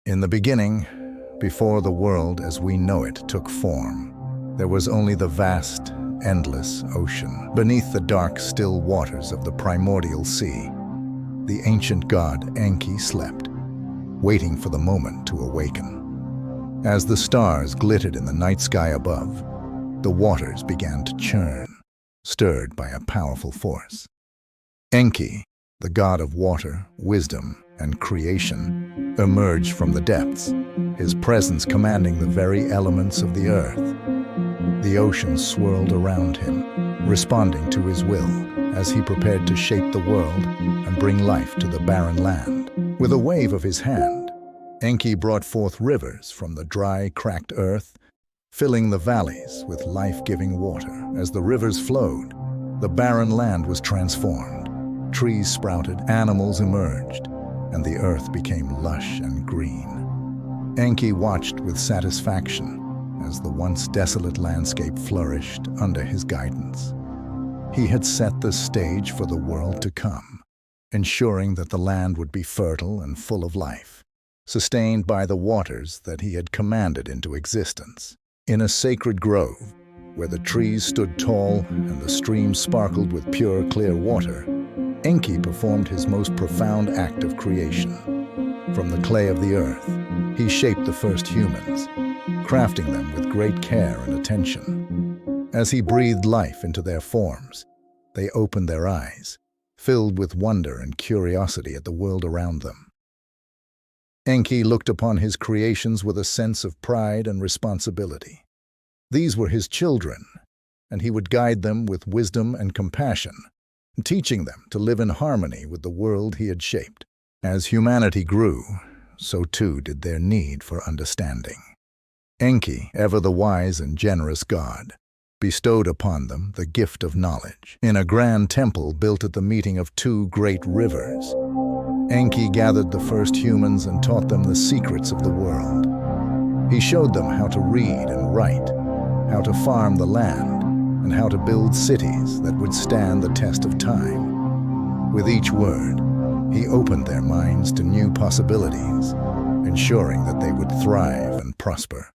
In the beginning, before the world as we know it took form, there was only the vast, endless ocean. Beneath the dark, still waters of the primordial sea, the ancient god Enki slept, waiting for the moment to awaken. As the stars glittered in the night sky above, the waters began to churn, stirred by a powerful force. Enki, the god of water, wisdom, and creation, emerged from the depths, his presence commanding the very elements of the earth. The ocean swirled around him, responding to his will as he prepared to shape the world and bring life to the barren land. With a wave of his hand, Enki brought forth rivers from the dry, cracked earth, filling the valleys with life-giving water. As the rivers flowed, the barren land was transformed. Trees sprouted, animals emerged, and the earth became lush and green. Enki watched with satisfaction as the once desolate landscape flourished under his guidance. He had set the stage for the world to come, ensuring that the land would be fertile and full of life, sustained by the waters that he had commanded into existence. In a sacred grove, where the trees stood tall and the streams sparkled with pure, clear water, Enki performed his most profound act of creation. From the clay of the earth, he shaped the first humans, crafting them with great care and attention. As he breathed life into their forms, they opened their eyes, filled with wonder and curiosity at the world around them. Enki looked upon his creations with a sense of pride and responsibility. These were his children, and he would guide them with wisdom and compassion, teaching them to live in harmony with the world he had shaped. As humanity grew, so too did their need for understanding. Enki, ever the wise and generous god, bestowed upon them the gift of knowledge. In a grand temple built at the meeting of two great rivers, Enki gathered the first humans and taught them the secrets of the world. He showed them how to read and write, how to farm the land, and how to build cities that would stand the test of time. With each word, he opened their minds to new possibilities, ensuring that they would thrive and prosper.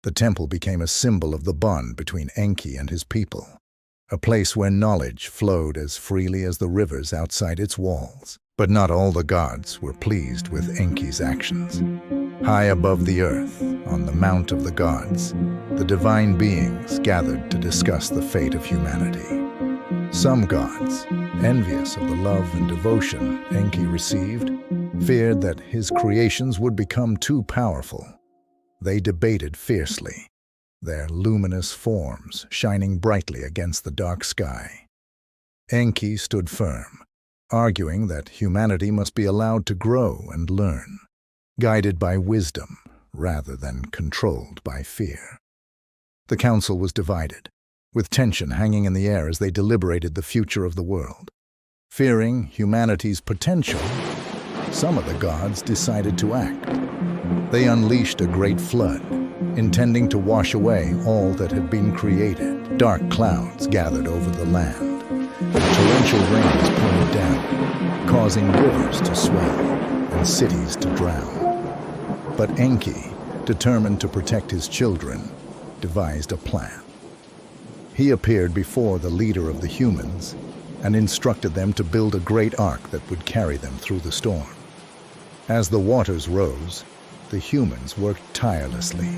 The temple became a symbol of the bond between Enki and his people, a place where knowledge flowed as freely as the rivers outside its walls. But not all the gods were pleased with Enki's actions. High above the earth, on the Mount of the Gods, the divine beings gathered to discuss the fate of humanity. Some gods, envious of the love and devotion Enki received, feared that his creations would become too powerful. They debated fiercely, their luminous forms shining brightly against the dark sky. Enki stood firm, arguing that humanity must be allowed to grow and learn, guided by wisdom rather than controlled by fear. The council was divided, with tension hanging in the air as they deliberated the future of the world. Fearing humanity's potential, some of the gods decided to act. They unleashed a great flood, intending to wash away all that had been created. Dark clouds gathered over the land. Torrential rains poured down, causing rivers to swell and cities to drown. But Enki, determined to protect his children, devised a plan. He appeared before the leader of the humans and instructed them to build a great ark that would carry them through the storm. As the waters rose, the humans worked tirelessly,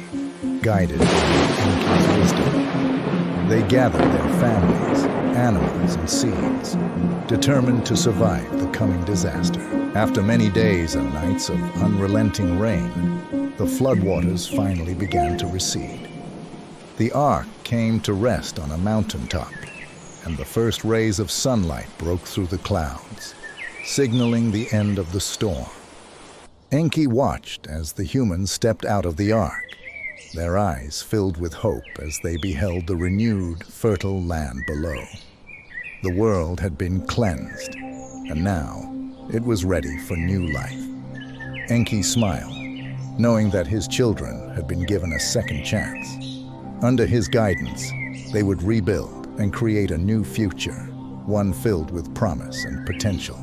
guided by Enki's wisdom. They gathered their families, animals, and seeds, determined to survive the coming disaster. After many days and nights of unrelenting rain, the floodwaters finally began to recede. The ark came to rest on a mountaintop, and the first rays of sunlight broke through the clouds, signaling the end of the storm. Enki watched as the humans stepped out of the ark, their eyes filled with hope as they beheld the renewed, fertile land below. The world had been cleansed, and now it was ready for new life. Enki smiled, knowing that his children had been given a second chance. Under his guidance, they would rebuild and create a new future, one filled with promise and potential.